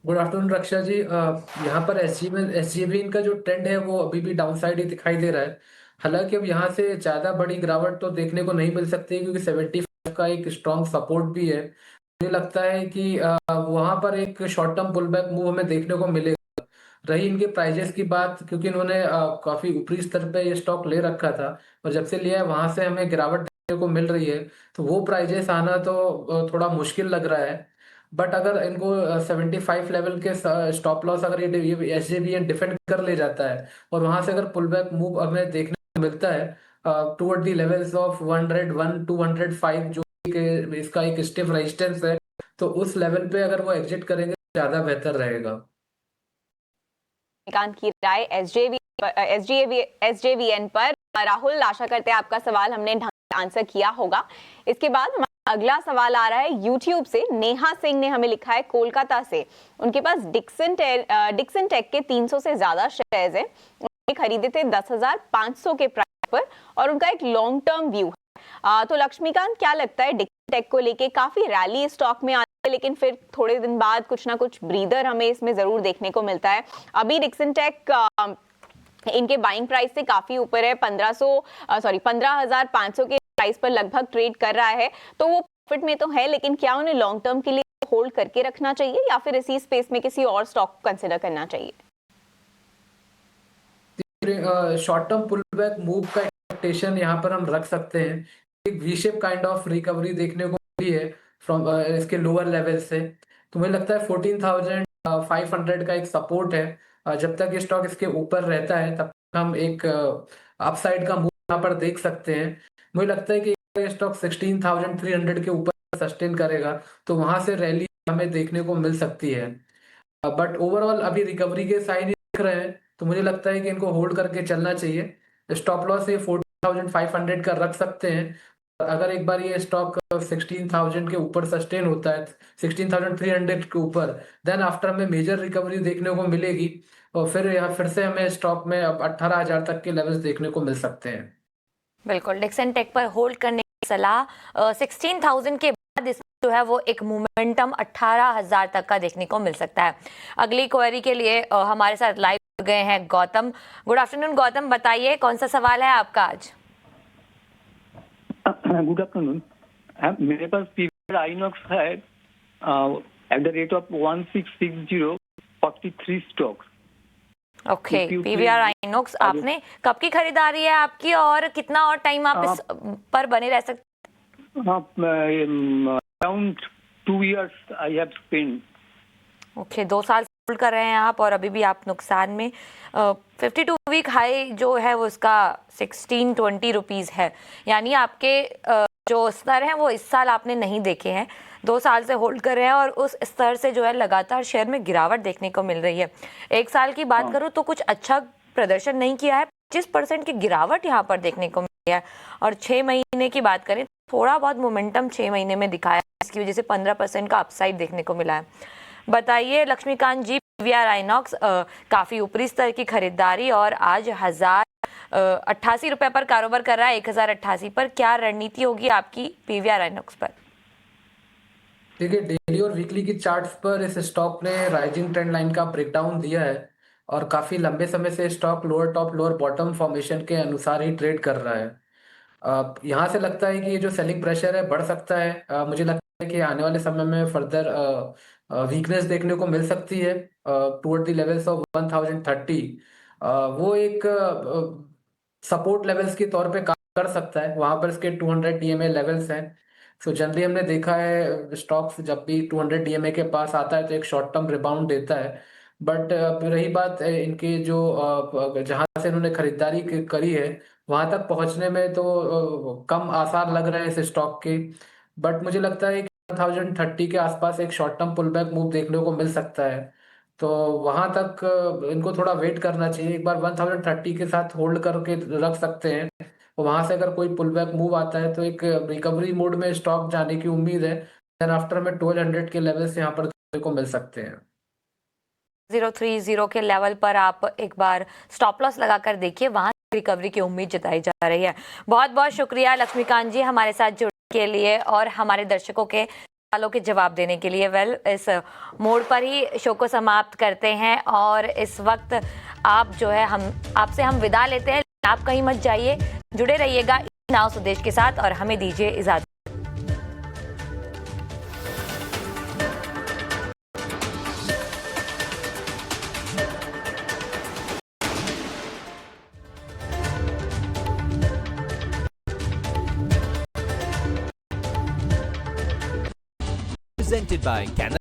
गुड आफ्टरनून रक्षा जी, यहाँ पर SJVN का जो ट्रेंड है वो अभी भी डाउनसाइड ही दिखाई दे रहा है। हालांकि अब यहाँ से ज्यादा बड़ी गिरावट तो देखने को नहीं मिल सकती, क्योंकि 75 का एक स्ट्रॉन्ग सपोर्ट भी है। मुझे लगता है कि वहां पर एक short term pull back move हमें देखने को मिलेगा। रही इनके प्राइजेस की बात, क्योंकि इन्होंने काफी ऊपरी स्तर पे ये स्टॉक ले रखा था, और जब से लिया है वहां से हमें गिरावट देखने को मिल रही है, तो वो प्राइजेस आना तो थोड़ा मुश्किल लग रहा है। बट अगर इनको 75 लेवल के स्टॉप लॉस अगर ये SJVN डिफेंड कर ले जाता है, और वहां से अगर पुल बैक मूव हमें देखने को मिलता है टुवर्ड द लेवल्स ऑफ 101 205, जो इसका एक स्टिफ रेजिस्टेंस है, तो उस लेवल पे अगर वो एग्जिट करेंगे तो ज्यादा बेहतर रहेगा।
कांत की राय SJVN पर। राहुल, आशा करते हैं आपका सवाल हमने ढंग से आंसर किया होगा। इसके बाद हमारा अगला सवाल आ रहा है यूट्यूब से। नेहा सिंह ने हमें लिखा है कोलकाता से। उनके पास डिक्सन टेक के 300 से ज्यादा शेयर्स हैं। उन्होंने खरीदे थे 10,500 के प्राइस पर, और उनका एक लॉन्ग टर्म व्यू है। तो लक्ष्मीकांत, क्या लगता है डिक्सन टेक को लेके? काफी रैली स्टॉक में लेकिन फिर थोड़े दिन बाद कुछ ना कुछ ब्रीदर हमें इसमें जरूर देखने को मिलता है। अभी डिक्सन टेक इनके बाइंग प्राइस से काफी ऊपर है, 15,500 के प्राइस पर लगभग ट्रेड कर रहा है, तो वो प्रॉफिट में तो है, लेकिन क्या उन्हें लॉन्ग टर्म के लिए होल्ड करके रखना चाहिए, या फिर इसी स्पेस में किसी और स्टॉक कंसिडर करना चाहिए?
Short term pull back move का एक्सपेक्टेशन यहाँ पर हम रख सकते हैं। एक V shape kind of recovery देखने को मिली है फ्रॉम इसके लोअर लेवल से, तो मुझे लगता है 14,500 का एक सपोर्ट है। जब तक ये स्टॉक इसके ऊपर रहता है तब तक हम एक अपसाइड का मूव यहाँ पर देख सकते हैं। मुझे लगता है कि ये स्टॉक 16,300 के ऊपर सस्टेन करेगा तो वहां से रैली हमें देखने को मिल सकती है। बट ओवरऑल अभी रिकवरी के साइन दिख रहे हैं, तो मुझे लगता है कि इनको होल्ड करके चलना चाहिए। स्टॉप लॉस ये 14,500 का रख सकते हैं। अगर एक बार ये स्टॉक 16,000 के ऊपर सस्टेन होता है, 16,300 के ऊपर, देन आफ्टर हमें मेजर रिकवरी देखने को मिलेगी और फिर से हमें स्टॉक में अब 18,000 तक के लेवल्स देखने को मिल सकते हैं।
बिल्कुल, डिक्सन टेक पर होल्ड करने की सलाह। 16,000 के बाद इस जो है वो एक मोमेंटम 18,000 तक का देखने को मिल सकता है। अगली क्वेरी के लिए हमारे साथ लाइव जुड़ गए हैं गौतम। गुड आफ्टरनून गौतम, बताइए कौन सा सवाल है आपका आज?
Good afternoon. मेरे पास पीवीआर आइनॉक्स है at the rate of 1660, 43 stocks.
Okay, PVR INOX आपने कब की खरीदारी है आपकी और कितना और टाइम आप इस पर बने रह सकते?
Around 2 years I have spend.
Okay, 2 साल होल्ड कर रहे हैं आप और अभी भी आप नुकसान में। 52 वीक हाई जो है वो उसका 1620 रुपीज़ है, यानी आपके जो स्तर हैं वो इस साल आपने नहीं देखे हैं, 2 साल से होल्ड कर रहे हैं और उस स्तर से जो है लगातार शेयर में गिरावट देखने को मिल रही है। 1 साल की बात करूँ तो कुछ अच्छा प्रदर्शन नहीं किया है, 25% की गिरावट यहाँ पर देखने को मिली है। और 6 महीने की बात करें थोड़ा बहुत मोमेंटम 6 महीने में दिखाया, इसकी वजह से 15% का अपसाइड देखने को मिला है। बताइए लक्ष्मीकांत जी, पीवीआर आइनॉक्स काफ़ी ऊपरी स्तर की खरीदारी और आज 1,088 रुपये पर कारोबार कर रहा है, 1,088 पर। क्या रणनीति होगी आपकी पीवीआर आइनॉक्स पर?
देखिए, डेली और वीकली की चार्ट्स पर इस स्टॉक ने राइजिंग ट्रेंड लाइन का ब्रेकडाउन दिया है और काफ़ी लंबे समय से stock lower top lower bottom formation के अनुसार ही ट्रेड कर रहा है। यहाँ से लगता है कि ये जो सेलिंग प्रेशर है बढ़ सकता है। मुझे लगता है कि आने वाले समय में फर्दर वीकनेस देखने को मिल सकती है टुवर्ड द लेवल्स ऑफ 1,030। वो एक सपोर्ट लेवल्स के तौर पे काम कर सकता है, वहाँ पर इसके 200 DMA लेवल्स हैं। सो जनरली हमने देखा है स्टॉक्स जब भी 200 DMA के पास आता है तो एक शॉर्ट टर्म रिबाउंड देता है। बट रही बात इनके जो जहाँ से इन्होंने खरीदारी करी है वहां तक पहुंचने में तो कम आसार लग रहे हैं इस स्टॉक के। बट मुझे लगता है कि 1030 के आसपास एक short term pull back move देखने को मिल सकता है, तो वहां तक इनको थोड़ा वेट करना चाहिए। एक बार 1030 के साथ होल्ड करके रख सकते हैं, वहां से अगर कोई पुल बैक मूव आता है तो एक रिकवरी मोड में स्टॉक जाने की उम्मीद है। देन आफ्टर में 1200 के लेवल से यहाँ पर देखने को मिल सकते हैं।
030 के लेवल पर आप एक बार स्टॉप लॉस लगाकर देखिए, वहां रिकवरी की उम्मीद जताई जा रही है। बहुत बहुत शुक्रिया लक्ष्मीकांत जी हमारे साथ जुड़ने के लिए और हमारे दर्शकों के सवालों के जवाब देने के लिए। इस मोड़ पर ही शो को समाप्त करते हैं और इस वक्त आप जो है आपसे हम विदा लेते हैं। आप कहीं मत जाइए, जुड़े रहिएगा नाउ स्वदेश के साथ और हमें दीजिए इजाजत।
Presented by Canada